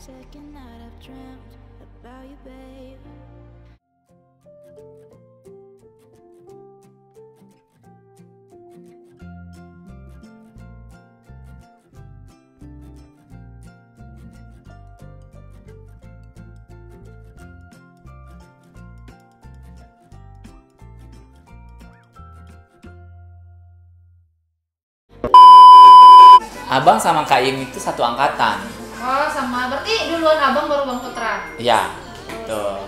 second night I've dreamt about you, babe. Abang sama Kak Im itu satu angkatan. Oh, sama. Berarti duluan abang baru Bang Putra? Iya, betul.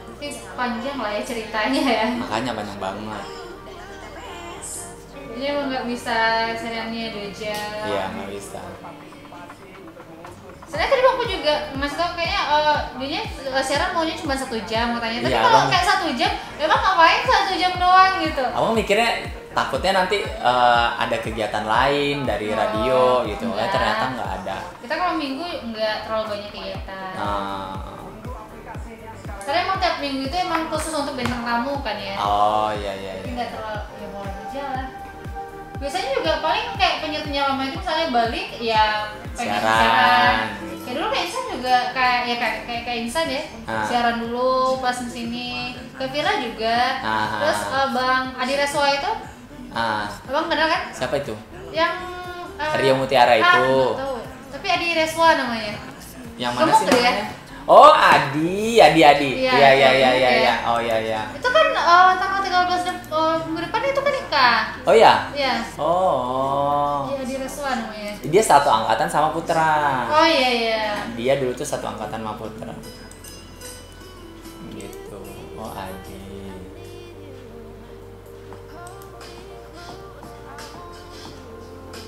Berarti panjang lah ya ceritanya ya. Makanya panjang banget. Jadi emang nggak bisa serialnya 2 jam. Iya, nggak bisa. Soalnya tadi bangku juga ngasih tau kayaknya dia siaran maunya cuma 1 jam katanya. Tapi Iya, kalau Bang. kayak 1 jam, emang ngapain 1 jam doang gitu? Abang mikirnya takutnya nanti ada kegiatan lain dari radio gitu. enggak. Ternyata nggak ada. Kita kalau minggu nggak terlalu banyak kegiatan. Karena emang tiap minggu itu emang khusus untuk bintang tamu kan ya. Oh iya iya. Tapi iya. nggak terlalu, ya boleh aja lah. Biasanya juga paling kayak penyiar-penyiar lama itu misalnya balik ya pengen siaran. Kayak dulu kayak Insan juga kayak Insan ya. Siaran dulu pas di sini. Kayak Vira juga. Terus Bang Adi Reswa itu. Abang kenal kan? Siapa itu? Yang Rio Mutiara itu. nggak tahu. Tapi Adi Reswa namanya. Yang mana Gemuk sih tuh ya? namanya? Oh, Adi. Iya, Iya. Oh iya. Itu kan tanggal 13 minggu depan itu kan nikah. Oh iya. Iya. Oh. Iya, Adi Reswa namanya. Dia satu angkatan sama Putra. Oh iya. Dia dulu tuh satu angkatan sama Putra. Gitu. Oh, Adi.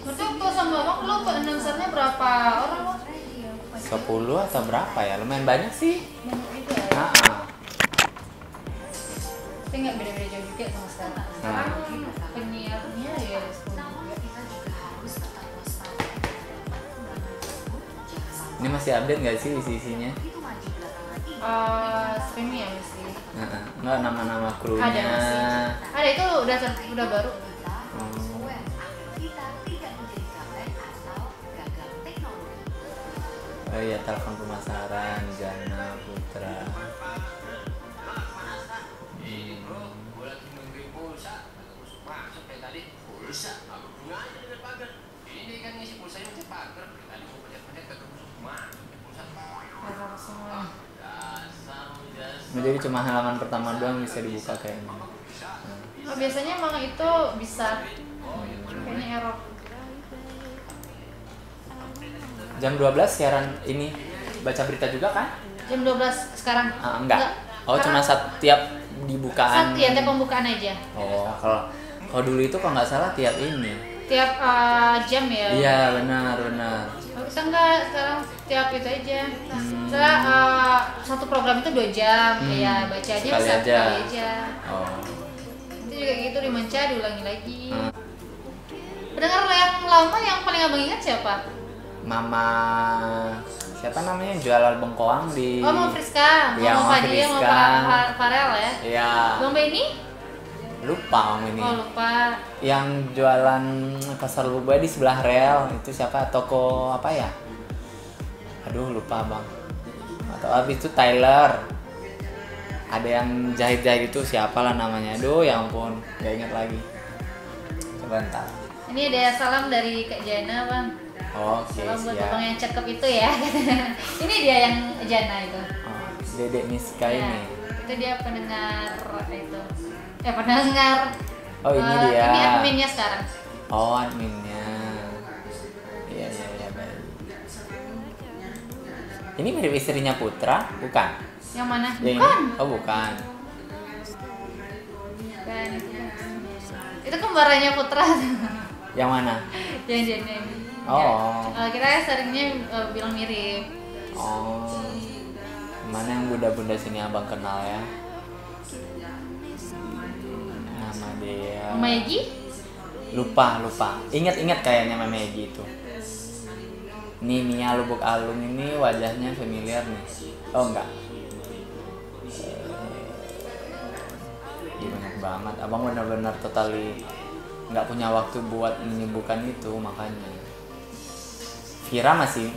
Berarti waktu sama abang lu announcernya berapa orang bang? 10 atau berapa ya? Lumayan banyak sih. Banyak juga ya. Tapi nggak beda-beda jauh juga sama sekarang. Sekarang penyiarnya ya 10 juga. Ini masih update nggak sih isi-isinya? Streaming ya mesti. Nggak nama-nama krunya. Ada masih. Ada itu udah baru. Oh iya, telepon pemasaran Jana Putra. Error semua. Jadi cuma halaman pertama doang bisa dibuka kayaknya. Oh, biasanya emang itu bisa. Kayaknya error. Jam 12 siaran ini baca berita juga kan? Jam 12 sekarang? Enggak. Oh, Sekarang cuma setiap dibukaan. tiap pembukaan aja. Oh, kalau dulu itu kalau nggak salah tiap ini. Tiap jam ya? Iya, benar. Bisa enggak sekarang tiap itu aja. Setelah satu program itu 2 jam, ya baca aja Sekali bisa aja. sekali aja. Oh. Itu juga gitu dimenca diulangi lagi. Pendengar yang lama yang paling abang ingat siapa? Mama siapa namanya yang jualan bengkoang di Mama Friska, Iya, Mama Mama Fadil, Friska. Mama Farel ya. Iya. Bang Benny? Lupa Om ini. Oh lupa. Yang jualan pasar Lubai di sebelah rel itu siapa? Toko apa ya? Aduh lupa bang. Atau habis itu Tyler. Ada yang jahit-jahit itu siapa lah namanya? Aduh ya ampun, gak ingat lagi. Coba ntar. Ini ada salam dari Kak Jana bang. Oke, Salam buat siap. abang yang cakep itu ya. Ini dia yang Jana itu. Oh, Dedek Miska Ya, ini. itu dia pendengar itu. Pendengar. Oh ini dia. Ini adminnya sekarang. Oh adminnya. Iya baik. Ini mirip istrinya Putra, bukan? Yang mana? Yang Bukan. ini? Oh bukan. Bukan. Itu kembarannya Putra. Yang mana? Yang Jana ini. Oh. Ya, kita seringnya bilang mirip. Oh. Mana yang bunda-bunda sini abang kenal ya? Nama dia. Mama Egi? Lupa. Ingat kayaknya Mama Egi itu. Ini Mia Lubuk Alung ini wajahnya familiar nih. Oh enggak. Banyak banget. Abang benar-benar totally nggak punya waktu buat menyibukkan itu makanya. Vira masih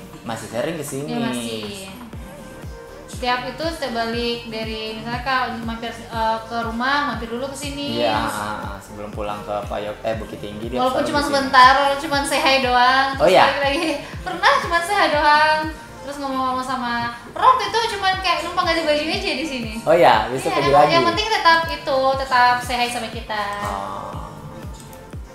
sering kesini. Ya masih. Setiap balik dari misalnya kalau mampir ke rumah, mampir dulu ke sini. Iya, sebelum pulang ke Bukit Tinggi dia. Walaupun cuma sebentar, walaupun cuma say hi doang. Oh iya. Lagi pernah cuma say hi doang. Terus ngomong-ngomong sama waktu itu cuma kayak numpang ganti baju aja di sini. Oh iya, besok pergi lagi. Yang penting tetap say hi sama kita.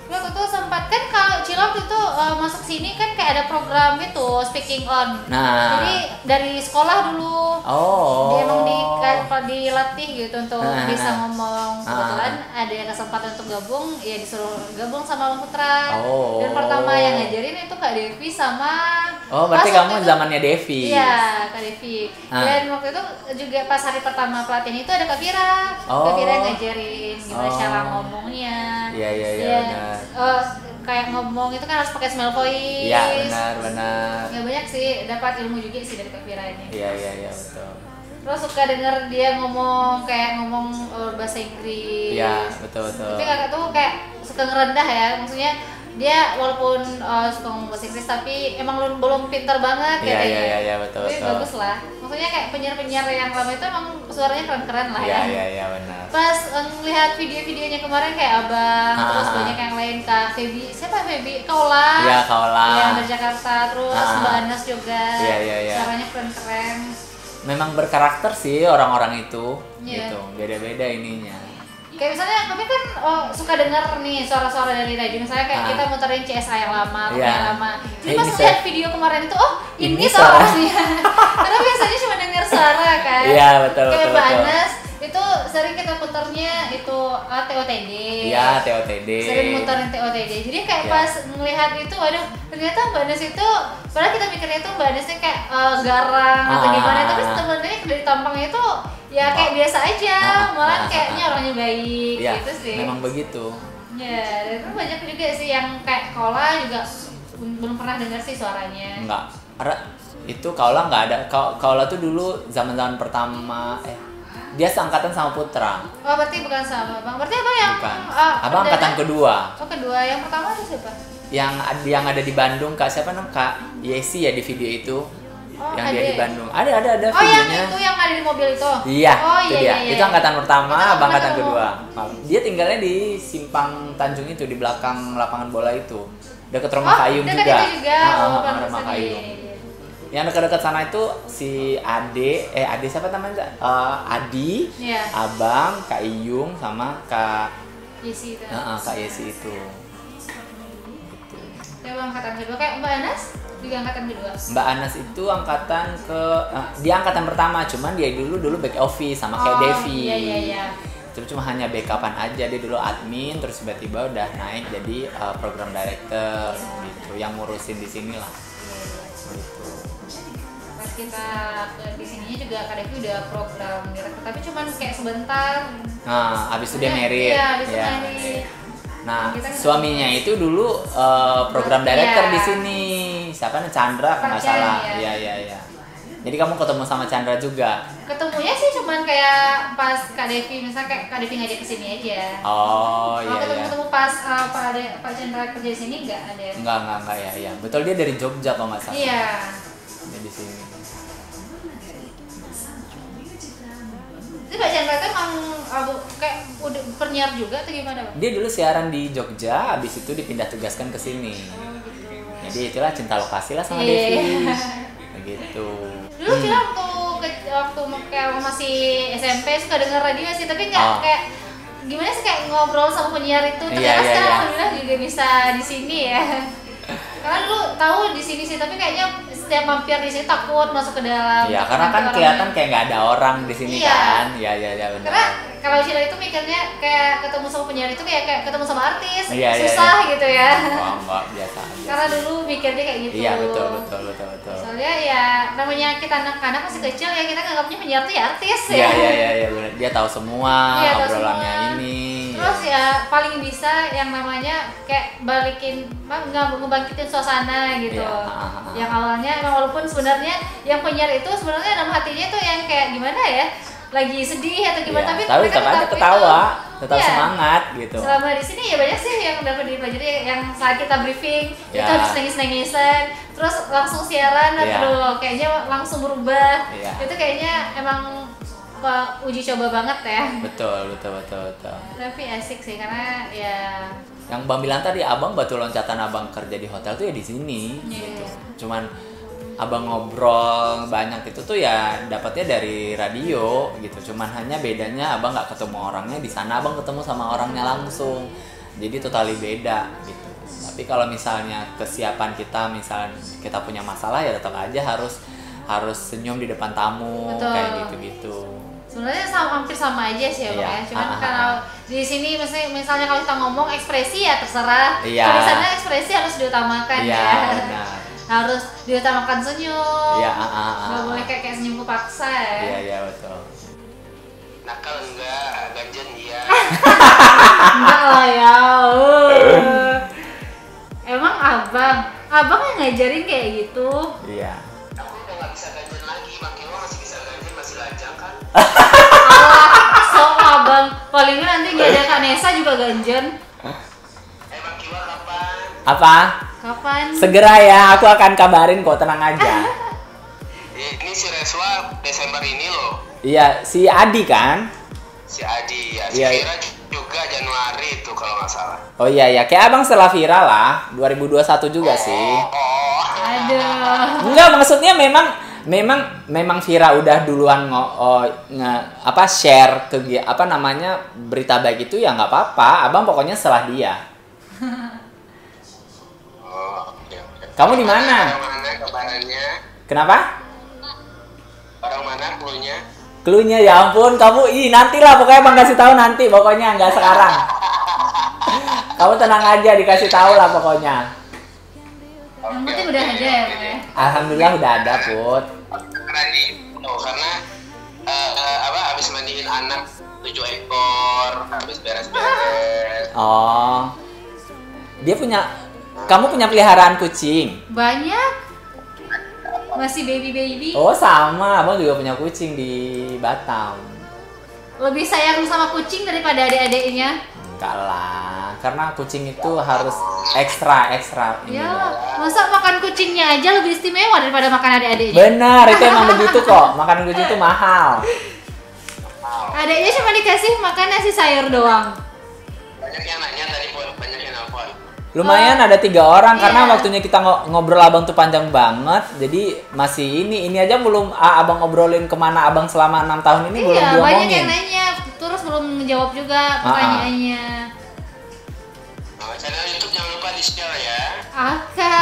Waktu itu sempat kan kalau Cilok itu masuk sini kan kayak ada program itu speaking on. Nah. Jadi dari sekolah dulu. Oh. Dia emang dilatih gitu untuk bisa ngomong. Kebetulan ada yang kesempatan untuk gabung, ya disuruh gabung sama Bang Putra. Oh. Dan pertama yang ngajarin itu Kak Devi sama. Oh, berarti kamu zamannya Devi. Iya, Kak Devi. Dan waktu itu juga pas hari pertama pelatihan itu ada Kak Vira. Kak Vira yang ngajarin gimana cara ngomongnya. Iya. Kayak ngomong itu kan harus pakai smell voice. Iya, benar. Ya banyak sih, dapat ilmu juga sih dari Kak Vira ini. Iya, betul. Terus suka denger dia ngomong bahasa Inggris. Iya, betul. Tapi kakak tuh kayak suka ngerendah ya, maksudnya dia walaupun suka ngomong bahasa Inggris tapi emang belum pintar banget katanya. Iya, betul. Tapi bagus lah. Maksudnya kayak penyiar-penyiar yang lama itu emang suaranya keren-keren lah ya. Iya, benar. Pas ngelihat video-videonya kemarin kayak Abang, terus banyak yang lain, Kak Feby, siapa Feby? Kaula. Iya, Kaula. Yang dari Jakarta, terus Mbak Anas juga. Iya. Suaranya keren-keren. Memang berkarakter sih orang-orang itu, Iya. gitu. Beda-beda ininya. Kayak misalnya kami kan suka dengar nih suara-suara dari radio, misalnya kayak kita muterin CSA yang lama, yang lama. Jadi pas lihat video kemarin itu, ini suaranya. Karena biasanya cuma dengar suara kan. Iya, betul. Kayak Mbak Anas itu sering kita putarnya itu TOTD. Iya, TOTD. Sering muterin TOTD. Jadi kayak pas ngelihat itu, waduh, ternyata Mbak Anas itu, padahal kita mikirnya itu Mbak Anasnya kayak garang atau gimana, tapi sebenarnya dari tampangnya itu ya kayak biasa aja, malah kayaknya orangnya baik gitu sih. Memang begitu. Ya, dan banyak juga sih yang kayak Kola juga belum pernah dengar sih suaranya. Enggak. Itu Kaula nggak ada. Kaula tuh dulu zaman-zaman pertama dia seangkatan sama Putra. Oh, berarti bukan sama Bang. Berarti Abang yang bukan. Abang angkatan kedua. Oh, kedua. Yang pertama itu siapa? Yang ada di Bandung, Kak siapa namanya? Kak Yesi ya di video itu. Oh, yang ada dia di ya? Bandung. Ada videonya. Oh, yang itu yang ada di mobil itu? Iya, oh, itu iya, dia. Iya. Itu angkatan pertama, Abang angkatan ketemu. kedua. Dia tinggalnya di Simpang Tanjung itu, di belakang lapangan bola itu. Dekat rumah Kayung dekat juga. itu juga. Rumah Kayung. Yang dekat-dekat sana itu si Ade siapa namanya? Adi, Abang, Kak Iyung sama Kak Yesi itu. Kak Yesi itu. Dia angkatan kedua kayak Mbak Anas juga angkatan kedua. Mbak Anas itu angkatan dia angkatan pertama, cuman dia dulu back office sama kayak Devi. Iya. Itu cuma hanya backupan aja, dia dulu admin terus tiba-tiba udah naik jadi program director gitu, yang ngurusin di sini lah. Gitu. Pas kita di sininya juga Kak Devi udah program director, tapi cuman kayak sebentar. Nah, abis itu dia married. Iya, abis itu married. Nah, suaminya itu dulu program director di sini. Siapa nih? Chandra kalau nggak salah. Iya. Jadi kamu ketemu sama Chandra juga? Ketemunya sih cuman kayak pas Kak Devi, misalnya kayak Kak Devi ngajak kesini aja. Oh iya. Ketemu pas Pak Chandra kerja di sini nggak ada. Enggak ya. Betul, dia dari Jogja kalau nggak salah. Iya. Dia di sini. Jadi Pak Chandra itu emang kayak udah penyiar juga atau gimana, Bang? Dia dulu siaran di Jogja, habis itu dipindah tugaskan ke sini. Jadi itulah cinta lokasi lah sama Devi. Begitu. Dulu Cila waktu kayak masih SMP suka denger radio sih, tapi nggak kayak gimana sih kayak ngobrol sama penyiar itu. Ternyata sekarang alhamdulillah juga bisa di sini ya. Karena dulu tahu di sini sih, tapi kayaknya setiap mampir di sini takut masuk ke dalam. Iya, karena kan kelihatan kayak nggak ada orang di sini kan. Iya benar. Karena kalau Cila itu mikirnya kayak ketemu sama penyiar itu kayak ketemu sama artis, iya, susah gitu ya. Enggak, biasa aja. Karena dulu mikirnya kayak gitu. Iya, betul. Soalnya ya namanya kita anak-anak masih kecil ya, kita nganggapnya penyiar tuh ya artis ya. Iya benar. Dia tahu semua obrolannya ini. Terus ya paling bisa yang namanya kayak ngebangkitin suasana gitu. Yang awalnya emang walaupun sebenarnya yang penyiar itu sebenarnya dalam hatinya tuh yang kayak gimana ya? lagi sedih atau gimana, Iya, tapi tapi mereka tetap aja itu, ketawa, tetap iya, semangat gitu. selama di sini ya banyak sih yang dapat dipelajari, yang saat kita briefing Iya. kita habis nangis-nangisan terus langsung siaran, Iya. aduh kayaknya langsung berubah. Iya. Itu kayaknya emang uji coba banget ya. Betul. Tapi asik sih karena ya Yang Bang bilang tadi, abang batu loncatan abang kerja di hotel tuh ya di sini. Iya. Gitu. Cuman abang ngobrol banyak itu tuh ya dapatnya dari radio gitu. Cuman hanya bedanya abang nggak ketemu orangnya, di sana abang ketemu sama orangnya langsung. Jadi totally beda gitu. Tapi kalau misalnya kesiapan kita, misalnya kita punya masalah ya tetap aja harus senyum di depan tamu. Betul. Kayak gitu-gitu. sebenarnya hampir sama aja sih ya Bang Iya. ya. Cuman kalau di sini misalnya kalau kita ngomong ekspresi ya terserah. Iya. Kalau di sana ekspresi harus diutamakan Iya, ya. benar. Harus diutamakan senyum. Iya, Nggak boleh kayak senyum kepaksa ya. Iya, betul. Nakal enggak, ganjen iya. Enggak lah ya. Emang abang yang ngajarin kayak gitu. Iya. Aku udah nggak bisa ganjen lagi, Bang Kiwa masih bisa ganjen, masih lajang kan? Allah, so abang. Palingnya nanti nggak ada Kanesa juga ganjen. Bang Kiwa kapan? Apa? Kapan? Segera ya, aku akan kabarin kok, tenang aja. Ini si Reswa Desember ini loh. Iya, si Adi kan? Si Adi ya, si Iya. Kira juga Januari itu kalau nggak salah. Oh iya, kayak abang setelah viral lah, 2021 juga sih. Oh. Aduh. Enggak, maksudnya memang Vira udah duluan share ke berita baik itu ya nggak apa-apa. Abang pokoknya setelah dia. Oh, oke. Kamu di mana? Orang mana kabarannya? Kenapa? Orang mana cluenya? Cluenya ya ampun, kamu nantilah pokoknya Bang kasih tahu nanti, pokoknya nggak sekarang. Kamu tenang aja, dikasih tahu lah pokoknya. Yang penting udah ada ya Bang ya. Alhamdulillah udah ada, Put. Karena habis mandiin anak 7 ekor, habis beres-beres. Oh. Kamu punya peliharaan kucing? Banyak. Masih baby. Oh, sama. Abang juga punya kucing di Batam. Lebih sayang sama kucing daripada adik-adiknya. Enggak lah, karena kucing itu harus ekstra ini. Ya, masa makan kucingnya aja lebih istimewa daripada makan adik-adiknya. Benar, itu emang begitu kok. Makanan kucing itu mahal. Adiknya cuma dikasih makan nasi sayur doang. Banyak yang nanya tadi, Pon. Banyak yang nelfon. Lumayan ada 3 orang karena Iya. waktunya kita ngobrol abang tuh panjang banget. Jadi masih ini aja belum abang ngobrolin kemana abang selama 6 tahun ini belum Iya, diomongin. banyak yang nanya. Terus belum menjawab juga pertanyaannya. Channel YouTube jangan lupa di-share ya. Oke.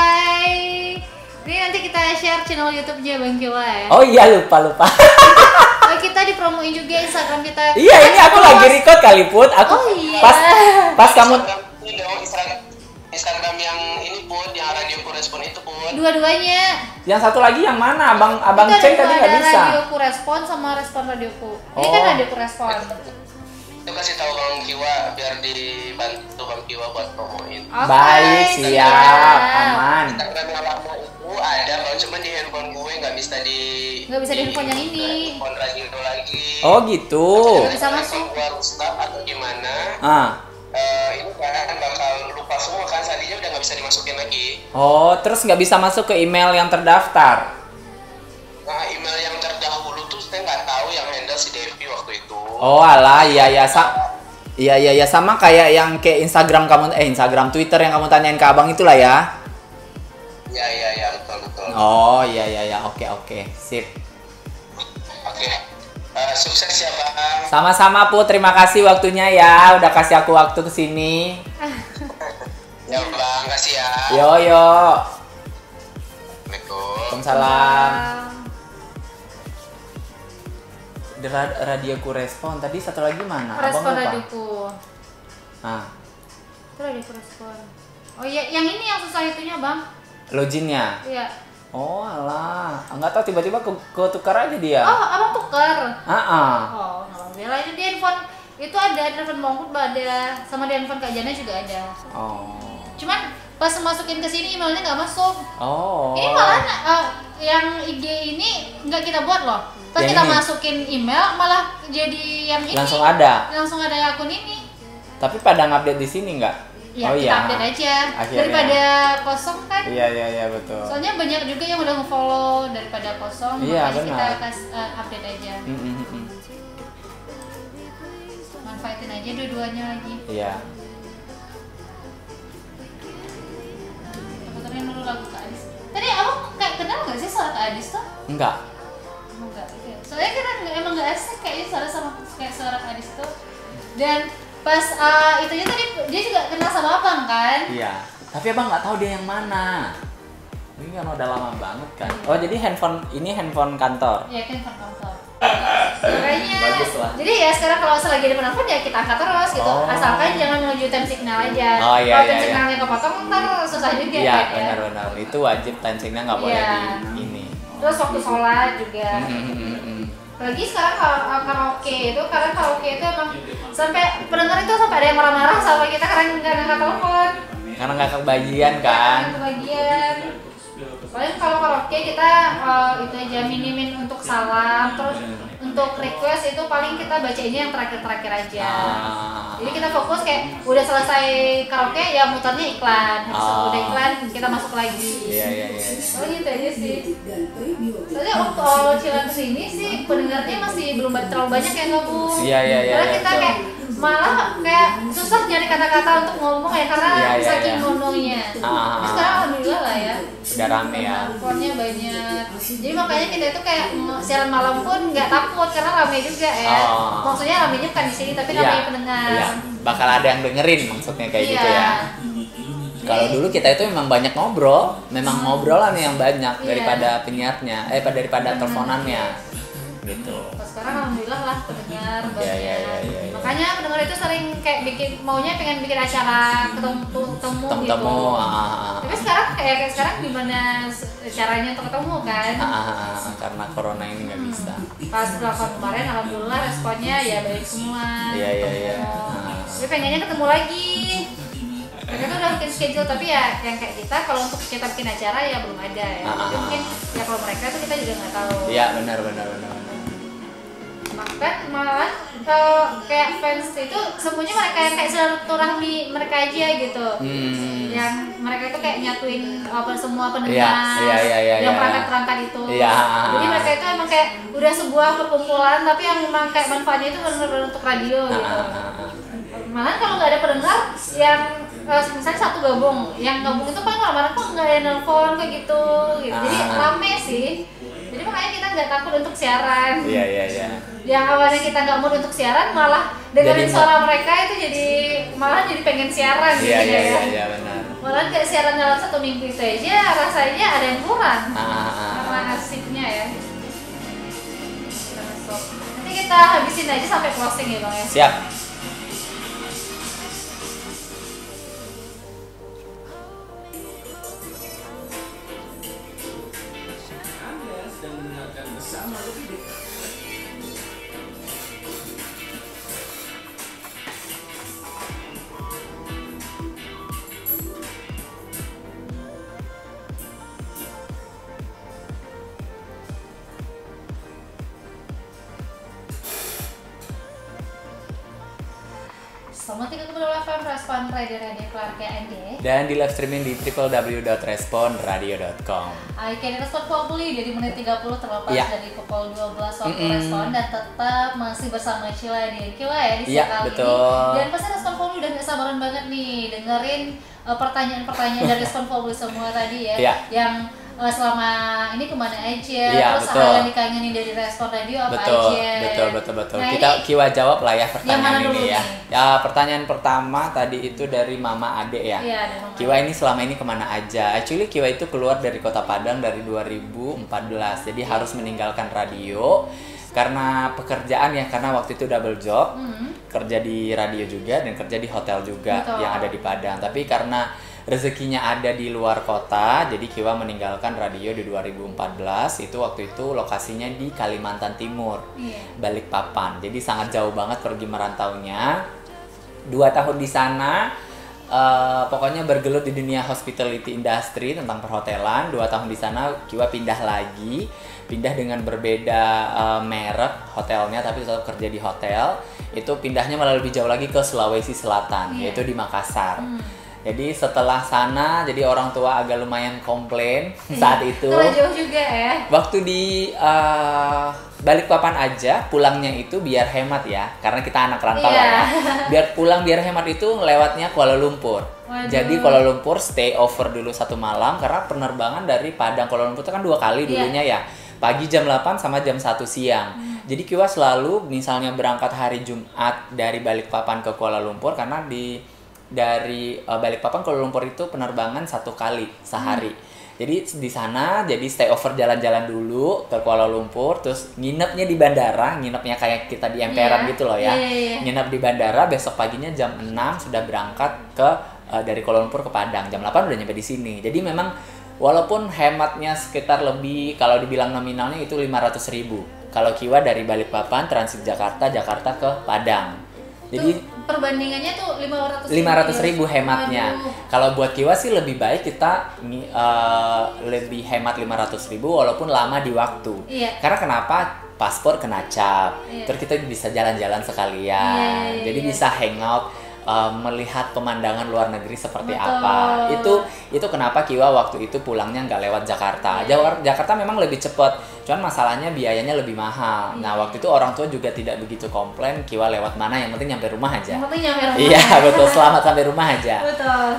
Ini nanti kita share channel YouTube-nya Bang Kiwa ya. Oh iya, lupa. Oh, kita dipromoin juga Instagram kita. Iya, ini aku lagi record kali, Put. Aku Oh, iya. pas kamu Ini dong Instagram yang ini, Pun, yang radioku respon itu, Pun. Dua-duanya. yang satu lagi yang mana? Abang Itu cek tadi nggak ada bisa. radioku respon sama respon radioku. Ini Oh. kan radioku respon. Itu kasih tahu Bang Kiwa biar dibantu Bang Kiwa buat promoin. Oke, Baik, siap, aman. Instagram yang lama itu ada, Bang, cuma di handphone gue nggak bisa di handphone yang ini. Handphone radio lagi. Oh gitu. Nggak bisa masuk. Gue rusak atau gimana? Ah. Ini kan bakal lupa semua kan, tadinya udah nggak bisa dimasukin lagi. Oh, terus nggak bisa masuk ke email yang terdaftar. Nah, email yang terdahulu tuh saya nggak tahu yang handle si Devi waktu itu. Oh alah, iya sama kayak yang Instagram kamu Instagram Twitter yang kamu tanyain ke abang itulah ya. Iya, betul. Oh iya, oke, sip. Oke. Sukses ya, Bang. Sama-sama Put, terima kasih waktunya ya, udah kasih aku waktu kesini. Ya, Bang, kasih ya. Yo. Assalamualaikum. Waalaikumsalam. Radioku respon. Tadi satu lagi mana? Respon Abang lupa. radioku. Ah, Itu radioku respon. Oh iya, yang ini yang susah itunya Bang. loginnya. Iya. Oh alah, nggak tahu tiba-tiba ketukar aja dia. Oh, abang tuker. Ah. Oh, nggak bela itu di handphone itu ada di handphone Bangkut ada, sama di handphone Kak Jana juga ada. Oh. Cuman pas masukin ke sini emailnya nggak masuk. Oh. Ini malah yang IG ini nggak kita buat loh. Pas yang kita ini. masukin email malah jadi yang ini. Langsung ada. Langsung ada akun ini. Tapi pada ngupdate di sini nggak? Ya, oh kita iya. update aja. Akhirnya. Daripada kosong kan. Iya betul. Soalnya banyak juga yang udah nge-follow daripada kosong, Iya, makanya kita benar. update aja. Mm. Manfaatin aja dua-duanya lagi. Iya. Puterin dulu lagu Kak Adis. Tadi abang kayak kenal nggak sih suara Kak Adis tuh? Enggak. Enggak. Oke. Soalnya kita emang nggak asik kayaknya suara sama kayak suara Kak Adis tuh. Dan pas itunya tadi dia juga kenal sama abang kan? Iya. Tapi abang nggak tahu dia yang mana. Ini kan udah lama banget kan. Oh jadi ini handphone kantor. Iya kan kantor. Makanya. Bagus lah. Jadi ya sekarang kalau lagi ada penelpon ya kita angkat terus gitu. Oh. Asalkan jangan menuju time signal aja. Oh, iya, Kalau iya, time iya. signalnya kepotong ntar susah juga Iya kan ya. benar. Itu wajib tensinya nggak boleh Iya. di ini. Terus waktu sholat juga. Mm. Lagi sekarang karaoke itu karena karaoke itu emang sampai pendengar itu sampai ada yang marah-marah sama kita karena nggak ngangkat telepon. Karena nggak kebagian kan. Kebagian. Paling kalau karaoke kita itu aja minimin untuk salam, terus untuk request itu paling kita bacainnya yang terakhir-terakhir aja. Jadi kita fokus kayak udah selesai karaoke ya muternya iklan. Habis udah iklan kita masuk lagi. Iya. Soalnya gitu aja sih. Soalnya waktu Cilan kesini sih pendengarnya masih belum terlalu banyak yang gabung. Iya. Karena kita betul. kayak malah kayak susah nyari kata-kata untuk ngomong ya karena Iya. saking mononya. Tapi sekarang alhamdulillah lah ya. Udah rame ya. Teleponnya banyak. Jadi makanya kita itu kayak siaran malam pun nggak takut karena rame juga ya. Maksudnya ramenya bukan di sini tapi ramenya pendengar. Iya. Bakal ada yang dengerin maksudnya kayak Iya. gitu ya. Kalau dulu kita itu memang banyak ngobrol, memang ngobrolan yang banyak Iya. daripada penyiarnya, daripada teleponannya, gitu. Pas sekarang alhamdulillah lah pendengar banyak. Iya. Makanya pendengar itu sering kayak pengen bikin acara ketemu gitu. Tapi sekarang kayak sekarang gimana caranya untuk ketemu kan? Karena corona ini nggak bisa. Pas telepon kemarin alhamdulillah responnya ya baik semua. Iya. Tapi pengennya ketemu lagi. Mereka tuh udah bikin schedule tapi ya yang kayak kita kalau untuk kita bikin acara ya belum ada ya. Jadi mungkin ya kalau mereka tuh kita juga nggak tahu. Iya benar. Bahkan malah kayak fans itu semuanya mereka yang kayak silaturahmi mereka aja gitu. Yang mereka itu kayak nyatuin semua pendengar. Iya. Yang perangkat-perangkat itu. Iya. Jadi mereka itu emang kayak udah sebuah perkumpulan tapi yang memang kayak manfaatnya itu benar-benar untuk radio gitu. Malah kalau nggak ada pendengar yang misalnya satu gabung, yang gabung itu paling lama-lama kok nggak ada nelfon kayak gitu. Jadi rame sih. Jadi makanya kita nggak takut untuk siaran. Iya. Yang awalnya kita nggak mood untuk siaran malah dengerin suara mereka itu malah jadi pengen siaran. Iya benar. Malah kayak siaran dalam 1 minggu itu aja rasanya ada yang kurang. Karena asiknya ya. Nanti kita habisin aja sampai closing ya bang ya. Siap. Selamat tinggal kembali FM Respon Radio Clark KND. Dan di live streaming di www.responradio.com. Ayo respon Populi dari menit 30 terlepas dari pukul 12 waktu respon dan tetap masih bersama Cila di Kiwa ya di kali betul. ini. Dan pasti respon Populi udah gak sabaran banget nih dengerin pertanyaan-pertanyaan dari respon Populi semua tadi ya. Yang selama ini kemana aja, terus hal yang dikangenin dari Respon Radio apa aja. Betul. Nah, Kita Kiwa jawab lah ya pertanyaan ini ya. nih? Ya pertanyaan pertama tadi itu dari Mama Ade ya. Iya, dari Mama Kiwa ini selama ini kemana aja? Actually Kiwa itu keluar dari Kota Padang dari 2014, jadi harus meninggalkan radio karena pekerjaan ya, karena waktu itu double job, kerja di radio juga dan kerja di hotel juga yang ada di Padang. Tapi karena rezekinya ada di luar kota, jadi Kiwa meninggalkan radio di 2014. Itu waktu itu lokasinya di Kalimantan Timur, Balikpapan. Jadi sangat jauh banget pergi merantaunya. 2 tahun di sana, pokoknya bergelut di dunia hospitality industry tentang perhotelan. 2 tahun di sana Kiwa pindah dengan berbeda merek hotelnya, tapi tetap kerja di hotel. Itu pindahnya malah lebih jauh lagi ke Sulawesi Selatan, yaitu di Makassar. Jadi setelah sana, jadi orang tua agak lumayan komplain saat itu. Terlalu jauh juga ya. Waktu di Balikpapan aja, pulangnya itu biar hemat ya, karena kita anak rantau ya. Biar hemat itu lewatnya Kuala Lumpur. Waduh. Jadi Kuala Lumpur stay over dulu 1 malam, karena penerbangan dari Padang Kuala Lumpur itu kan 2 kali dulunya ya. Pagi jam 8 sama jam 1 siang. Jadi Kiwa selalu misalnya berangkat hari Jumat dari Balikpapan ke Kuala Lumpur, karena dari Balikpapan Kuala Lumpur itu penerbangan 1 kali sehari. Jadi di sana jadi stay over jalan-jalan dulu ke Kuala Lumpur, terus nginepnya di bandara, nginepnya kayak kita di emperan gitu loh ya. Nginep di bandara, besok paginya jam 6 sudah berangkat ke dari Kuala Lumpur ke Padang. Jam 8 udah nyampe di sini. Jadi memang walaupun hematnya sekitar lebih, kalau dibilang nominalnya itu 500.000. Kalau Kiwa dari Balikpapan transit Jakarta ke Padang. Jadi perbandingannya tuh 500.000 hematnya. Kalau buat Kiwa sih lebih baik kita lebih hemat 500.000 walaupun lama di waktu. Karena kenapa? Paspor kena cap. Terus kita bisa jalan-jalan sekalian. Jadi bisa hangout, melihat pemandangan luar negeri seperti apa. Itu kenapa Kiwa waktu itu pulangnya nggak lewat Jakarta. Jakarta memang lebih cepat, cuman masalahnya biayanya lebih mahal. Nah waktu itu orang tua juga tidak begitu komplain Kiwa lewat mana, yang penting nyampe rumah aja. Iya betul, selamat sampai rumah aja.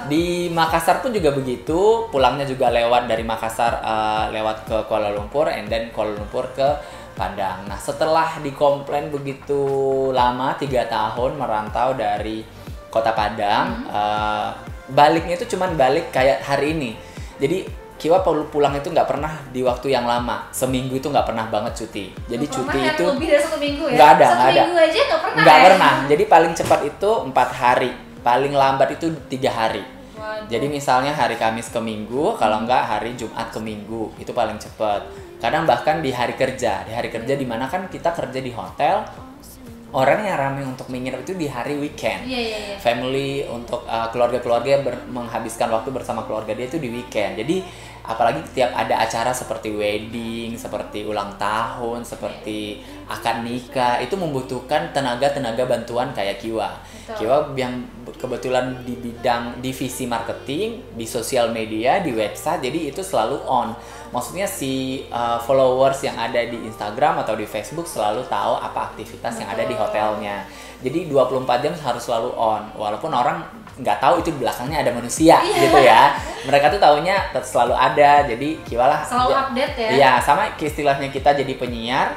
Di Makassar pun juga begitu, pulangnya juga lewat dari Makassar lewat ke Kuala Lumpur, and then Kuala Lumpur ke Padang. Nah setelah dikomplain begitu lama, 3 tahun merantau dari Kota Padang, baliknya itu cuman balik kayak hari ini. Jadi Kiwa pulang itu nggak pernah di waktu yang lama, seminggu itu nggak pernah banget cuti. Jadi cuti itu lebih dari 1 minggu ya? Nggak ada. Minggu aja nggak pernah. Jadi paling cepat itu 4 hari, paling lambat itu 3 hari. Jadi misalnya hari Kamis ke Minggu, kalau nggak hari Jumat ke Minggu, itu paling cepat. Kadang bahkan di hari kerja di mana kan kita kerja di hotel. Orang yang ramai untuk menginap itu di hari weekend. Family untuk keluarga-keluarga menghabiskan waktu bersama keluarga dia itu di weekend. Jadi apalagi tiap ada acara seperti wedding, seperti ulang tahun, seperti akad nikah, itu membutuhkan tenaga bantuan kayak Kiwa. Kiwa yang kebetulan di bidang divisi marketing, di sosial media, di website, jadi itu selalu on. Maksudnya si followers yang ada di Instagram atau di Facebook selalu tahu apa aktivitas yang ada di hotelnya. Jadi 24 jam harus selalu on. Walaupun orang nggak tahu itu di belakangnya ada manusia gitu ya. Mereka tuh taunya selalu ada. Jadi Kiwa lah selalu update ya. Iya, sama istilahnya kita jadi penyiar,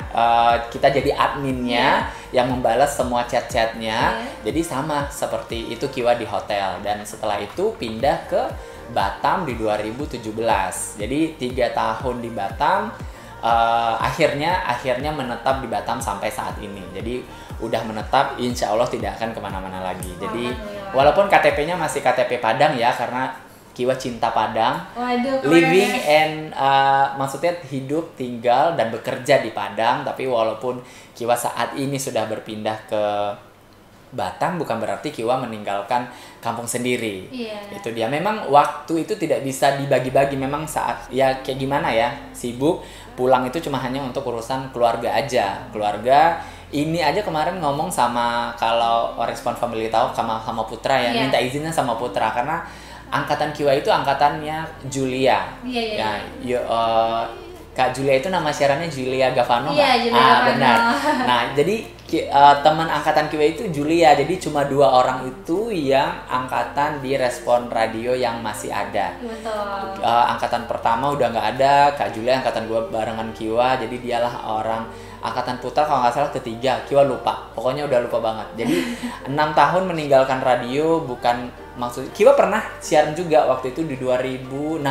kita jadi adminnya yang membalas semua chat-chatnya. Jadi sama seperti itu Kiwa di hotel. Dan setelah itu pindah ke Batam di 2017. Jadi 3 tahun di Batam, akhirnya menetap di Batam sampai saat ini. Jadi udah menetap, insya Allah tidak akan kemana-mana lagi. Jadi walaupun KTP-nya masih KTP Padang ya, karena Kiwa cinta Padang. Living and maksudnya hidup, tinggal dan bekerja di Padang. Tapi walaupun Kiwa saat ini sudah berpindah ke Batam, bukan berarti Kiwa meninggalkan kampung sendiri. Itu dia. Memang waktu itu tidak bisa dibagi-bagi. Memang saat ya kayak gimana ya, sibuk, pulang itu cuma hanya untuk urusan keluarga aja. Keluarga ini aja kemarin ngomong sama, kalau Respon Family tahu, sama Putra ya, minta izinnya sama Putra karena angkatan Kiwa itu angkatannya Julia. Kak Julia itu nama siarannya Julia Gavano nggak? Benar. Nah, jadi teman angkatan Kiwa itu Julia. Jadi cuma 2 orang itu yang angkatan di Respon Radio yang masih ada. Angkatan pertama udah nggak ada. Kak Julia angkatan gue barengan Kiwa. Jadi dialah orang angkatan Putra kalau nggak salah ketiga. Kiwa lupa. Pokoknya udah lupa banget. Jadi 6 tahun meninggalkan radio, bukan maksud Kiwa pernah siaran juga waktu itu di 2016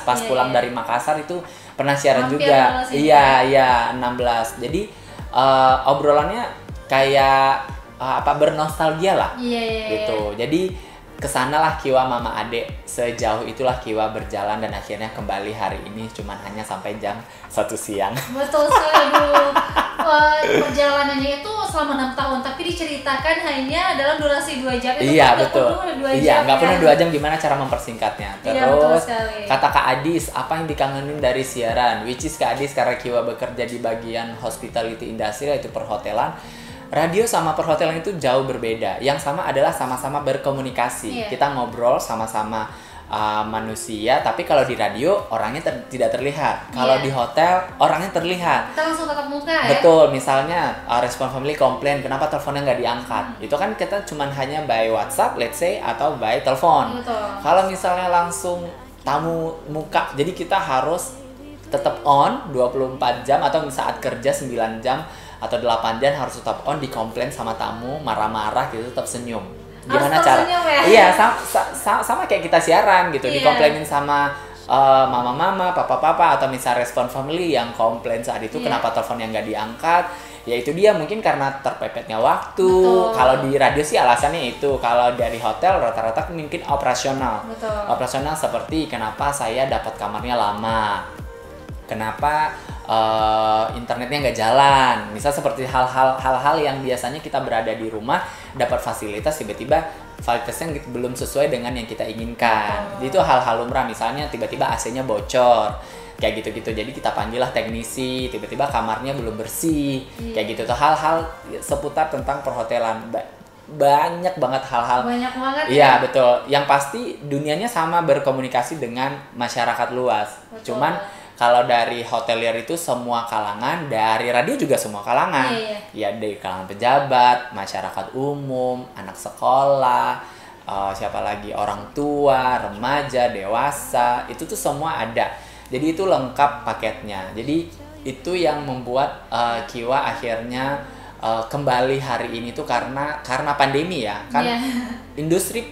pas pulang dari Makassar itu pernah siaran juga. Iya 16. Jadi obrolannya kayak bernostalgia lah. Gitu. Jadi kesanalah Kiwa Mama Ade, sejauh itulah Kiwa berjalan dan akhirnya kembali hari ini cuman hanya sampai jam 1 siang. Betul sekali. Perjalanannya itu selama 6 tahun, tapi diceritakan hanya dalam durasi 2 jam. Itu Iya, nggak betul. penuh 2 Iya, jam, nggak ya. penuh 2 jam, gimana cara mempersingkatnya. Iya, betul Terus sekali. kata Kak Adis, apa yang dikangenin dari siaran? Which is Kak Adis karena Kiwa bekerja di bagian hospitality industry, yaitu perhotelan. Radio sama perhotelan itu jauh berbeda. Yang sama adalah sama-sama berkomunikasi. Iya. Kita ngobrol sama-sama manusia, tapi kalau di radio orangnya tidak terlihat. Kalau Iya. di hotel orangnya terlihat. Kita langsung tatap muka ya. Betul, misalnya respon family komplain kenapa teleponnya nggak diangkat. Itu kan kita cuman hanya by WhatsApp, let's say, atau by telepon. Betul. Kalau misalnya langsung tamu muka, jadi kita harus tetap on 24 jam atau saat kerja 9 jam atau 8 jam harus tetap on, dikomplain sama tamu, marah-marah gitu, tetap senyum. Gimana Harus cara? tersenyum ya? Iya, sama kayak kita siaran gitu, Iya. dikomplainin sama mama-mama, papa-papa, atau misal respon family yang komplain saat itu Iya. kenapa telepon yang nggak diangkat. Ya itu dia, mungkin karena terpepetnya waktu. Betul. Kalau di radio sih alasannya itu. Kalau dari hotel rata-rata mungkin operasional. Betul. Operasional seperti kenapa saya dapat kamarnya lama, kenapa internetnya nggak jalan. Misal seperti hal-hal yang biasanya kita berada di rumah dapat fasilitas, tiba-tiba fasilitasnya belum sesuai dengan yang kita inginkan. Jadi itu hal-hal lumrah. Misalnya tiba-tiba AC-nya bocor, kayak gitu-gitu. Jadi kita panggillah teknisi, tiba-tiba kamarnya belum bersih, kayak gitu tuh, hal-hal seputar tentang perhotelan. Banyak banget hal-hal. Banyak banget. Iya, betul. Yang pasti dunianya sama, berkomunikasi dengan masyarakat luas. Betul. Cuman kalau dari hotelier itu semua kalangan, dari radio juga semua kalangan. Iya. Ya, dari kalangan pejabat, masyarakat umum, anak sekolah, siapa lagi, orang tua, remaja, dewasa, itu tuh semua ada. Jadi itu lengkap paketnya. Jadi itu yang membuat Kiwa akhirnya kembali hari ini tuh karena pandemi ya kan. Iya.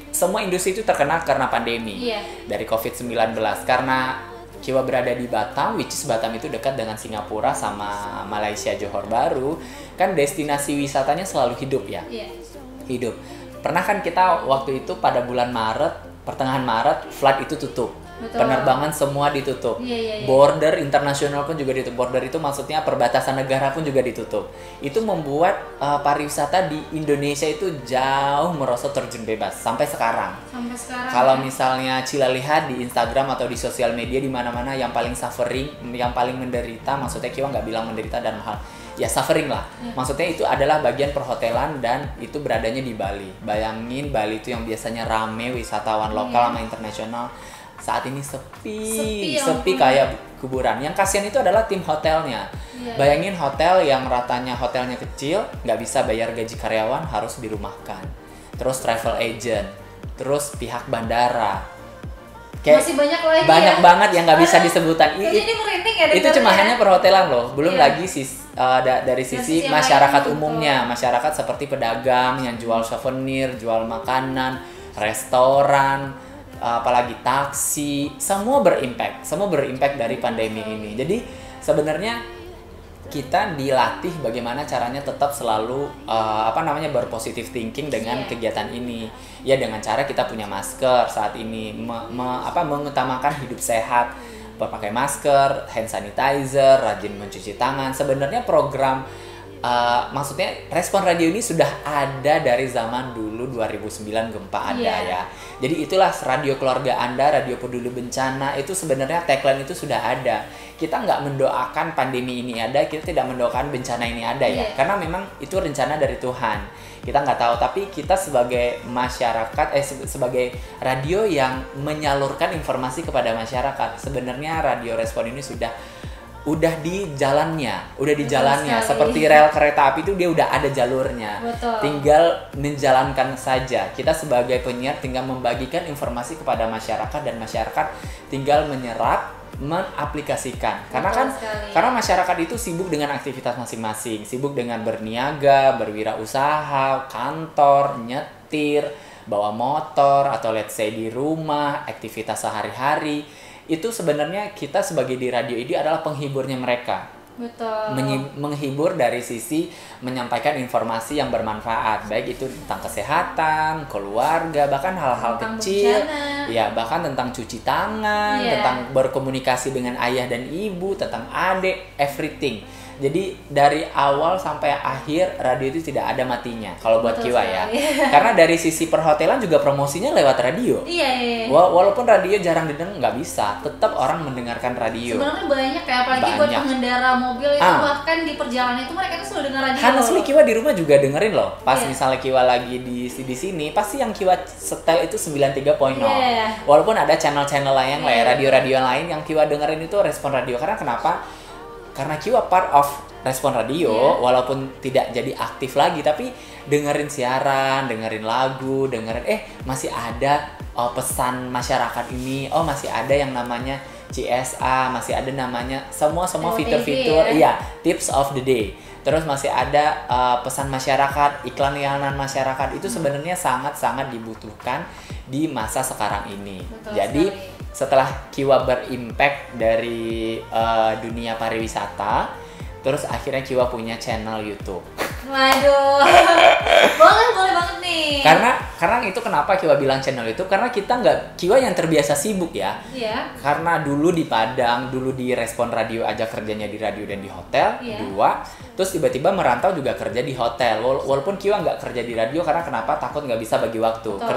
Semua industri itu terkena karena pandemi. Iya. Dari COVID-19, karena Kiwa berada di Batam, which is Batam itu dekat dengan Singapura sama Malaysia, Johor Bahru, kan destinasi wisatanya selalu hidup ya. Iya. Hidup. Pernah kan kita waktu itu pada bulan Maret, pertengahan Maret, flight itu tutup. Betul. Penerbangan semua ditutup. Iya. Border internasional pun juga ditutup. Border itu maksudnya perbatasan negara pun juga ditutup. Itu membuat pariwisata di Indonesia itu jauh merosot, terjun bebas sampai sekarang. Sampai sekarang. Kalau misalnya Cila lihat di Instagram atau di sosial media, di mana-mana yang paling suffering, yang paling menderita, maksudnya Kiwa nggak bilang menderita dan mahal, ya suffering lah. Maksudnya itu adalah bagian perhotelan dan itu beradanya di Bali. Bayangin Bali itu yang biasanya rame wisatawan lokal sama internasional, saat ini sepi kayak kuburan. Yang kasihan itu adalah tim hotelnya. Iya. Bayangin hotel yang ratanya hotelnya kecil, nggak bisa bayar gaji karyawan, harus dirumahkan. Terus travel agent, terus pihak bandara. Masih banyak lagi banyak ya? banget yang nggak bisa disebutan. Jadi merinding ya Itu cuma hanya perhotelan loh, belum Iya. lagi dari sisi yang masyarakat lain, umumnya, masyarakat seperti pedagang yang jual souvenir, jual makanan, restoran, apalagi taksi, semua berimpact dari pandemi ini. Jadi sebenarnya kita dilatih bagaimana caranya tetap selalu berpositive thinking dengan kegiatan ini. Ya dengan cara kita punya masker saat ini, mengutamakan hidup sehat, berpakai masker, hand sanitizer, rajin mencuci tangan. Sebenarnya program maksudnya respon radio ini sudah ada dari zaman dulu 2009 gempa ada ya. Jadi itulah radio keluarga Anda, radio peduli bencana, itu sebenarnya tagline itu sudah ada. Kita nggak mendoakan pandemi ini ada, kita tidak mendoakan bencana ini ada ya. Karena memang itu rencana dari Tuhan. Kita nggak tahu, tapi kita sebagai masyarakat, sebagai radio yang menyalurkan informasi kepada masyarakat, sebenarnya radio respon ini udah di jalannya, seperti rel kereta api itu dia udah ada jalurnya. Betul. Tinggal menjalankan saja. Kita sebagai penyiar tinggal membagikan informasi kepada masyarakat dan masyarakat tinggal menyerap, mengaplikasikan. Karena masyarakat itu sibuk dengan aktivitas masing-masing, sibuk dengan berniaga, berwirausaha, kantor, nyetir, bawa motor, atau let's say di rumah, aktivitas sehari-hari. Itu sebenarnya kita sebagai di radio ini adalah penghiburnya mereka. Betul. Menghibur dari sisi menyampaikan informasi yang bermanfaat, baik itu tentang kesehatan, keluarga, bahkan hal-hal Tentang kecil, bencana. ya bahkan tentang cuci tangan, Iya. tentang berkomunikasi dengan ayah dan ibu, tentang adik, everything. Jadi dari awal sampai akhir radio itu tidak ada matinya kalau buat Betul Kiwa ya. sekali. Karena dari sisi perhotelan juga promosinya lewat radio. Iya. Walaupun radio jarang didengar, nggak bisa, tetap orang mendengarkan radio. Sebenarnya banyak ya, apalagi buat Banyak. pengendara mobil itu bahkan di perjalanan itu mereka tuh selalu dengar radio. Honestly Kiwa di rumah juga dengerin loh. Pas Iya. misalnya Kiwa lagi di sini, pasti yang Kiwa setel itu 93.0. Iya. Walaupun ada channel-channel lain lah ya, Iya. radio-radio lain yang Kiwa dengerin itu respon radio. Karena kenapa? Karena Kiwa part of respon radio, Iya. walaupun tidak jadi aktif lagi, tapi dengerin siaran, dengerin lagu, dengerin masih ada pesan masyarakat ini, masih ada yang namanya CSA, masih ada namanya semua TOTD fitur-fitur, ya? iya, tips of the day. Terus masih ada pesan masyarakat, iklan-iklanan masyarakat itu sebenarnya sangat-sangat dibutuhkan di masa sekarang ini. Betul Jadi sekali. setelah Kiwa berimpact dari dunia pariwisata, terus akhirnya Kiwa punya channel YouTube. Waduh. boleh banget nih. Karena itu kenapa Kiwa bilang channel YouTube, karena Kiwa yang terbiasa sibuk ya. Iya. Karena dulu di Padang, dulu di Respon Radio aja kerjanya di radio dan di hotel, Iya. 2. Terus tiba-tiba merantau juga kerja di hotel. Walaupun Kiwa nggak kerja di radio karena kenapa? Takut nggak bisa bagi waktu. Betul.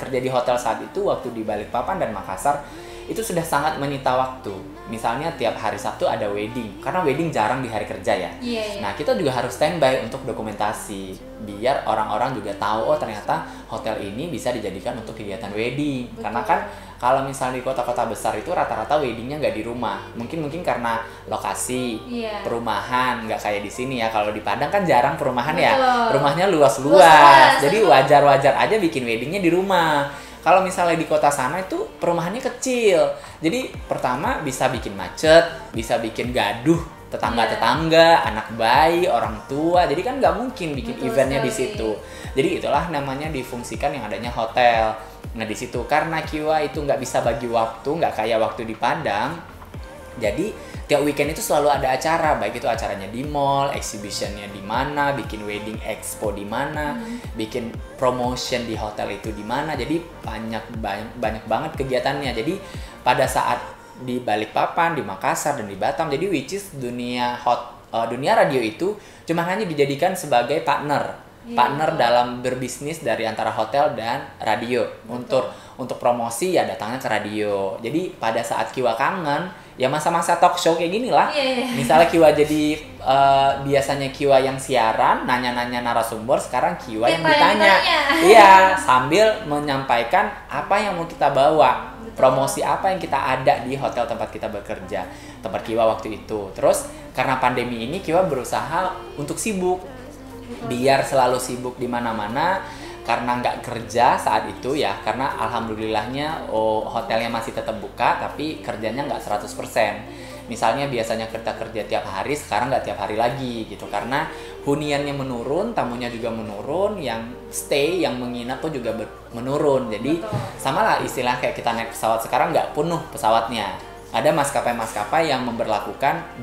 Kerja di hotel saat itu waktu di Balikpapan dan Makassar itu sudah sangat menyita waktu. Misalnya tiap hari Sabtu ada wedding, karena wedding jarang di hari kerja ya. Iya. Nah, kita juga harus standby untuk dokumentasi biar orang-orang juga tahu ternyata hotel ini bisa dijadikan untuk kegiatan wedding. Betul. Karena kan kalau misalnya di kota-kota besar itu rata-rata weddingnya nggak di rumah. Mungkin karena lokasi, Iya. perumahan nggak kayak di sini ya. Kalau di Padang kan jarang perumahan ya. Betul. Rumahnya luas-luas. Luas-luas. Jadi wajar-wajar aja bikin weddingnya di rumah. Kalau misalnya di kota sana itu perumahannya kecil. Jadi pertama bisa bikin macet, bisa bikin gaduh tetangga-tetangga, anak bayi, orang tua. Jadi kan nggak mungkin bikin Betul eventnya di sekali. situ. Jadi itulah namanya difungsikan yang adanya hotel. Nah di situ karena Kiwa itu nggak bisa bagi waktu, nggak kayak waktu di Padang. Jadi tiap weekend itu selalu ada acara, baik itu acaranya di mall, exhibitionnya di mana, bikin wedding expo di mana, bikin promotion di hotel itu di mana. Jadi banyak banget kegiatannya. Jadi pada saat di Balikpapan, di Makassar dan di Batam, jadi which is dunia radio itu cuma hanya dijadikan sebagai partner. Iya, Partner betul. dalam berbisnis dari antara hotel dan radio. Untuk promosi ya datangnya ke radio. Jadi pada saat Kiwa kangen, ya masa-masa talk show kayak gini lah. Iya. Misalnya Kiwa jadi biasanya Kiwa yang siaran, nanya-nanya narasumber, sekarang Kiwa yang Kita yang ditanya. ditanya. Iya, sambil menyampaikan apa yang mau kita bawa. Betul. Promosi apa yang kita ada di hotel tempat kita bekerja. Tempat Kiwa waktu itu. Terus karena pandemi ini Kiwa berusaha untuk sibuk. Biar selalu sibuk di mana-mana karena nggak kerja saat itu ya, karena alhamdulillahnya hotelnya masih tetap buka tapi kerjanya nggak 100%. Misalnya biasanya kita kerja tiap hari, sekarang nggak tiap hari lagi gitu karena huniannya menurun, tamunya juga menurun, yang stay, yang menginap pun juga menurun. Jadi Betul. sama lah istilah kayak kita naik pesawat sekarang nggak penuh pesawatnya. Ada maskapai-maskapai yang memberlakukan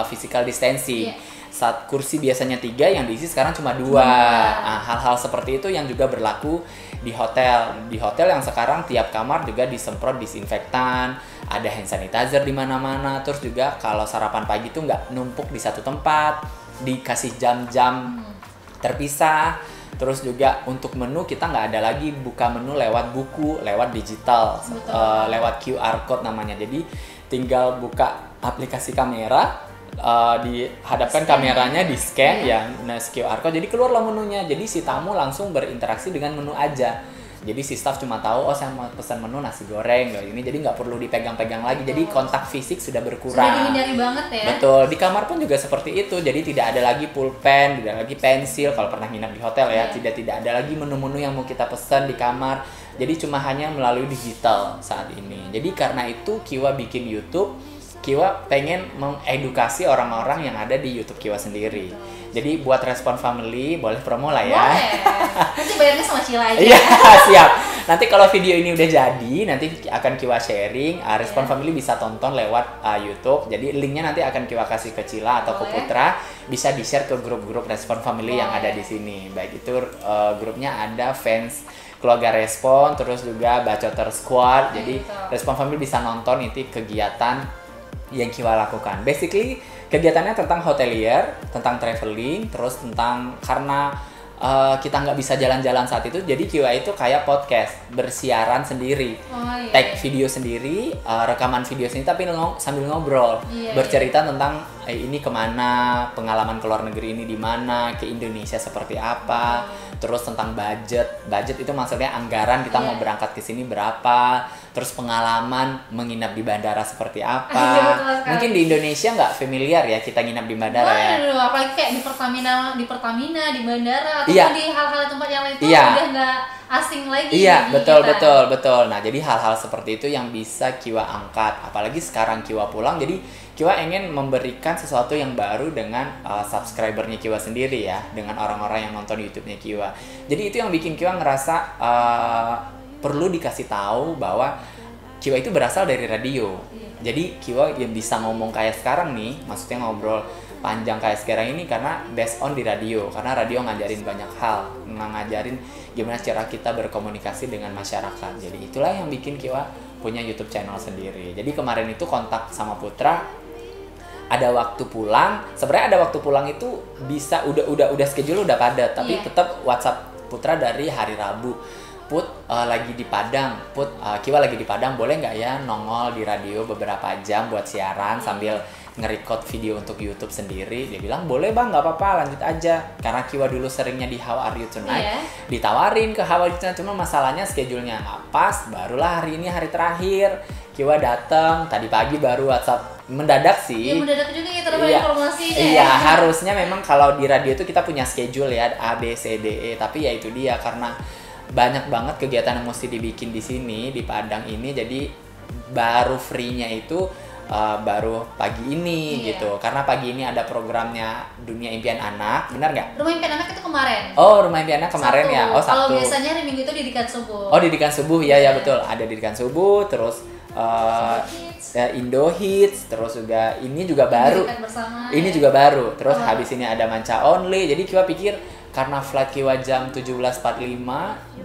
physical distancing. Iya. Saat kursi biasanya 3, yang diisi sekarang cuma 2. Nah, hal-hal seperti itu yang juga berlaku di hotel. Di hotel yang sekarang tiap kamar juga disemprot disinfektan, ada hand sanitizer di mana-mana. Terus juga kalau sarapan pagi itu nggak numpuk di satu tempat, dikasih jam-jam terpisah. Terus juga untuk menu kita nggak ada lagi buka menu lewat buku, lewat digital, lewat QR code namanya. Jadi tinggal buka aplikasi kamera, dihadapkan kameranya, di scan ya, QR code, jadi keluarlah menunya. Jadi si tamu langsung berinteraksi dengan menu aja. Jadi si staff cuma tahu, saya mau pesan menu nasi goreng loh ini, jadi nggak perlu dipegang-pegang lagi. Jadi kontak fisik sudah berkurang. Sudah dihindari banget ya. Betul, di kamar pun juga seperti itu. Jadi tidak ada lagi pulpen, tidak lagi pensil kalau pernah nginap di hotel ya. Iya. Tidak ada lagi menu-menu yang mau kita pesan di kamar. Jadi cuma hanya melalui digital saat ini. Jadi karena itu Kiwa bikin YouTube. Kiwa pengen mengedukasi orang-orang yang ada di YouTube Kiwa sendiri. Jadi buat Respon Family boleh promo lah ya. Boleh. Nanti bayarnya sama Cila aja. Iya, siap. Nanti kalau video ini udah jadi, nanti akan Kiwa sharing. Respon Family bisa tonton lewat YouTube. Jadi linknya nanti akan Kiwa kasih ke Cila atau ke Boleh. Putra. Bisa di-share ke grup-grup Respon Family yang Boleh. ada di sini. Baik itu grupnya ada fans keluarga Respon, terus juga Bacoter Squad. Jadi Gitu. Respon Family bisa nonton itu kegiatan yang Kiwa lakukan. Basically kegiatannya tentang hotelier, tentang traveling, terus tentang karena kita nggak bisa jalan-jalan saat itu, jadi Kiwa itu kayak podcast, bersiaran sendiri, tag video sendiri, rekaman video sendiri, tapi sambil ngobrol, bercerita tentang ini kemana, pengalaman ke luar negeri ini di mana, ke Indonesia seperti apa, terus tentang budget itu maksudnya anggaran kita mau berangkat ke sini berapa, terus pengalaman menginap di bandara seperti apa. Mungkin di Indonesia nggak familiar ya kita nginap di bandara ya. Apalagi kayak di Pertamina, di bandara, atau di hal-hal tempat yang lain itu udah nggak asing lagi. Iya, betul. Nah, jadi hal-hal seperti itu yang bisa Kiwa angkat. Apalagi sekarang Kiwa pulang, jadi Kiwa ingin memberikan sesuatu yang baru dengan subscribernya Kiwa sendiri ya, dengan orang-orang yang nonton YouTube-nya Kiwa. Jadi itu yang bikin Kiwa ngerasa perlu dikasih tahu bahwa Kiwa itu berasal dari radio. Jadi Kiwa yang bisa ngomong kayak sekarang nih, maksudnya ngobrol panjang kayak sekarang ini karena based on di radio. Karena radio ngajarin banyak hal, ngajarin gimana cara kita berkomunikasi dengan masyarakat. Jadi itulah yang bikin Kiwa punya YouTube channel sendiri. Jadi kemarin itu kontak sama Putra, ada waktu pulang. Sebenarnya ada waktu pulang itu bisa udah schedule udah padat, tapi tetap WhatsApp Putra dari hari Rabu. Put lagi di Padang, Kiwa lagi di Padang, boleh nggak ya nongol di radio beberapa jam buat siaran sambil nge-record video untuk YouTube sendiri. Dia bilang boleh bang, nggak apa-apa, lanjut aja. Karena Kiwa dulu seringnya di How Are You Tonight, ditawarin ke How Are You Tonight, cuma masalahnya schedule-nya nggak pas. Barulah hari ini hari terakhir Kiwa datang, tadi pagi baru WhatsApp, mendadak sih. Iya, mendadak juga ya, terdapat informasinya. Iya, harusnya memang kalau di radio itu kita punya schedule ya, A, B, C, D, E. Tapi ya itu dia, karena banyak banget kegiatan yang mesti dibikin di sini, di Padang ini. Jadi baru free-nya itu baru pagi ini gitu. Karena pagi ini ada programnya Dunia Impian Anak, benar nggak? Rumah Impian Anak itu kemarin. Oh, Rumah Impian Anak kemarin ya. Oh, Sabtu. Kalau biasanya hari Minggu itu Didikan Subuh. Oh, Didikan Subuh, ya betul. Ada Didikan Subuh, terus Indo Hits, terus juga ini juga baru. Ini juga baru. Terus habis ini ada Manca Only. Jadi Kiwa pikir karena flight Kiwa jam 17.45,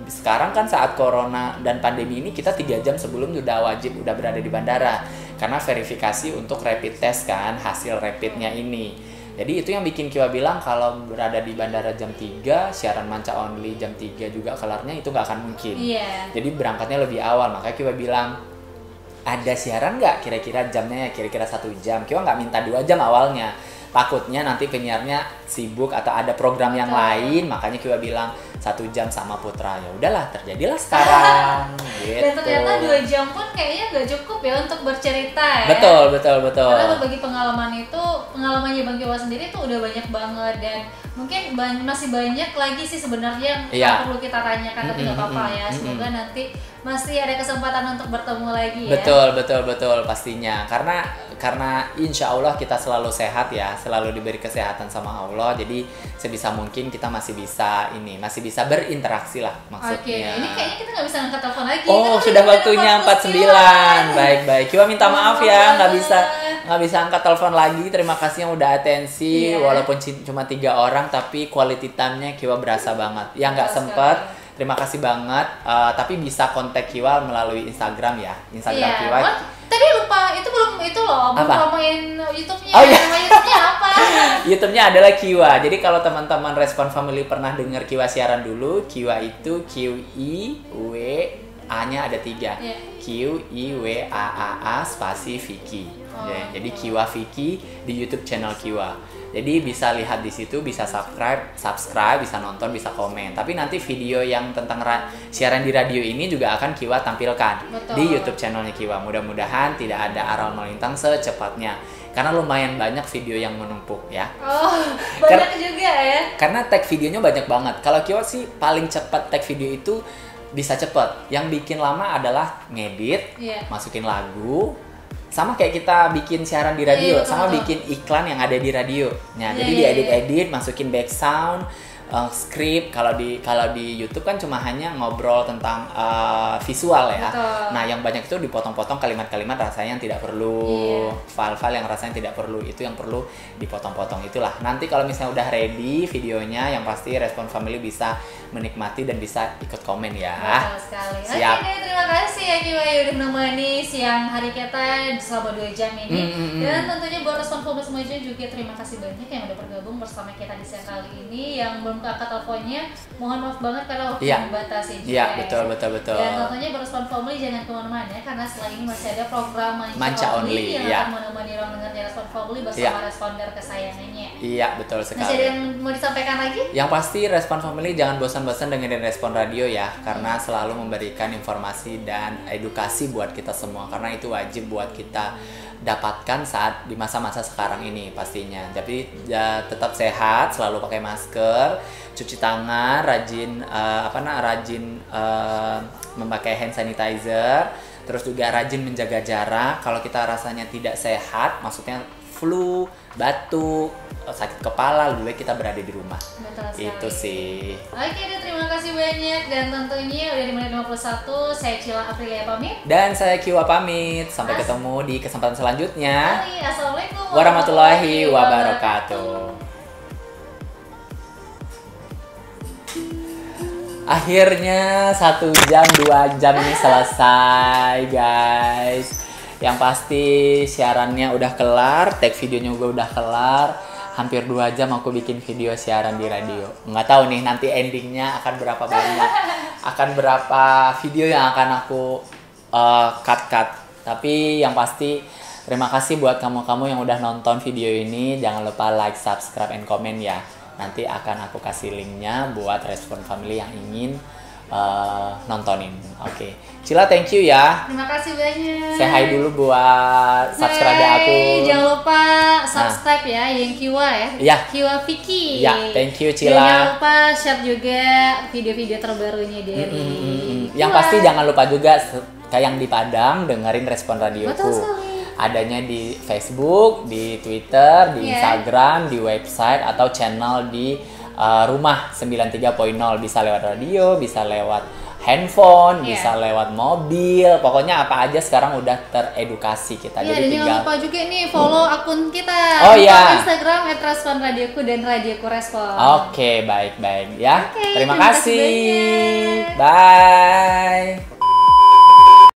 sekarang kan saat corona dan pandemi ini kita 3 jam sebelum udah berada di bandara. Karena verifikasi untuk rapid test kan, hasil rapidnya ini. Jadi itu yang bikin Kiwa bilang kalau berada di bandara jam 3, siaran Manca Only jam 3 juga kelarnya itu nggak akan mungkin. Jadi berangkatnya lebih awal, makanya Kiwa bilang, ada siaran nggak kira-kira jamnya ya, kira-kira 1 jam. Kiwa nggak minta 2 jam awalnya. Takutnya nanti penyiarnya sibuk atau ada program yang lain, makanya Kiwa bilang 1 jam sama Putra. Ya udahlah, terjadilah sekarang. Gitu. Dan ternyata 2 jam pun kayaknya nggak cukup ya untuk bercerita ya. Betul. Karena berbagi pengalaman itu, pengalamannya Bang Kiwa sendiri tuh udah banyak banget, dan mungkin masih banyak lagi sih sebenarnya yang perlu kita tanyakan, tapi nggak apa-apa ya. Semoga nanti masih ada kesempatan untuk bertemu lagi ya. Betul pastinya. Karena insya Allah kita selalu sehat ya, selalu diberi kesehatan sama Allah. Jadi sebisa mungkin kita masih bisa berinteraksi lah maksudnya. Oke, ini kayaknya kita nggak bisa angkat telepon lagi. Oh, kan sudah waktunya 49. Baik. Kiwa minta maaf ya, nggak bisa angkat telepon lagi. Terima kasih yang udah atensi. Walaupun cuma 3 orang, tapi quality time-nya Kiwa berasa banget. Yang nggak sempet, terima kasih banget. Tapi bisa kontak Kiwa melalui Instagram ya. Instagram Kiwa. Tadi lupa, itu belum ngomongin YouTube-nya. Oh, iya. Nama YouTube-nya apa? YouTube-nya adalah Kiwa. Jadi kalau teman-teman Respon Family pernah dengar Kiwa siaran dulu, Kiwa itu Q-I-W, A-nya ada 3. Q-I-W-A-A-A spasi Vicky. Jadi Kiwa Vicky di YouTube channel Kiwa. Jadi bisa lihat di situ, bisa subscribe, bisa nonton, bisa komen. Tapi nanti video yang tentang siaran di radio ini juga akan Kiwa tampilkan di YouTube channelnya Kiwa. Mudah-mudahan tidak ada aral melintang secepatnya. Karena lumayan banyak video yang menumpuk ya. Oh, banyak juga ya. Karena tag videonya banyak banget. Kalau Kiwa sih paling cepat tag video itu bisa cepat. Yang bikin lama adalah ngedit, masukin lagu. Sama kayak kita bikin siaran di radio, bikin iklan yang ada di radio. Nah, jadi diedit-edit, masukin back sound, skrip. Kalau di YouTube kan cuma hanya ngobrol tentang visual ya. Betul. Nah, yang banyak itu dipotong-potong kalimat-kalimat rasanya yang tidak perlu, file-file yang rasanya tidak perlu, itu yang perlu dipotong-potong. Itulah. Nanti kalau misalnya udah ready videonya, yang pasti Respon Family bisa menikmati dan bisa ikut komen ya. Betul sekali. Siap. Oke deh, terima kasih ya Kiwa udah menemani siang hari kita selama 2 jam ini. Dan tentunya buat Respon Family semuanya juga terima kasih banyak yang udah bergabung bersama kita di siang kali ini. Yang belum keangkat teleponnya, mohon maaf banget karena waktu yang dibatasi juga. Iya, betul. Dan tentunya buat Respon Family jangan kemana-mana karena setelah ini masih ada program Manca Only yang akan menemani ruang dengarnya Respon Family bersama responder kesayangannya. Iya, betul sekali. Masih ada yang mau disampaikan lagi? Yang pasti Respon Family jangan bosan-bosan dengerin Respon Radio ya, karena selalu memberikan informasi dan edukasi buat kita semua, karena itu wajib buat kita dapatkan saat di masa-masa sekarang ini pastinya. Tapi ya, tetap sehat, selalu pakai masker, cuci tangan, rajin memakai hand sanitizer, terus juga rajin menjaga jarak. Kalau kita rasanya tidak sehat, maksudnya flu, batuk, sakit kepala, lebih baik kita berada di rumah. Betul sekali. Itu sih. Oke deh, terima kasih banyak. Dan tentunya udah di menit 51, saya Cila Aprilia pamit. Dan saya Kiwa pamit. Sampai ketemu di kesempatan selanjutnya. Assalamualaikum warahmatullahi wabarakatuh. Akhirnya 1 jam 2 jam ini selesai guys. Yang pasti siarannya udah kelar, tag videonya juga udah kelar. Hampir 2 jam aku bikin video siaran di radio. Nggak tahu nih nanti endingnya akan berapa banyak, akan berapa video yang akan aku cut. Tapi yang pasti terima kasih buat kamu-kamu yang udah nonton video ini. Jangan lupa like, subscribe, and comment ya. Nanti akan aku kasih linknya buat Respon Family yang ingin nontonin. Oke. Cila, thank you ya. Terima kasih banyak. Say hi dulu buat subscriber aku. Jangan lupa subscribe ya, yang Kiwa ya. Iya. Kiwa Vicky. Ya, thank you Cila. Dan jangan lupa share juga video-video terbarunya dari Yang pasti jangan lupa juga kayak yang di Padang dengerin Respon Radioku. Betul sekali. Adanya di Facebook, di Twitter, di Instagram, di website atau channel di Rumah 93.0. Bisa lewat radio, bisa lewat handphone, bisa lewat mobil. Pokoknya apa aja sekarang udah teredukasi kita. Iya, jadi dan tinggal jangan lupa juga nih follow akun kita. Instagram @responradioku dan Radioku Respon. Oke, baik ya. Oke, Terima kasih. banyak. Bye.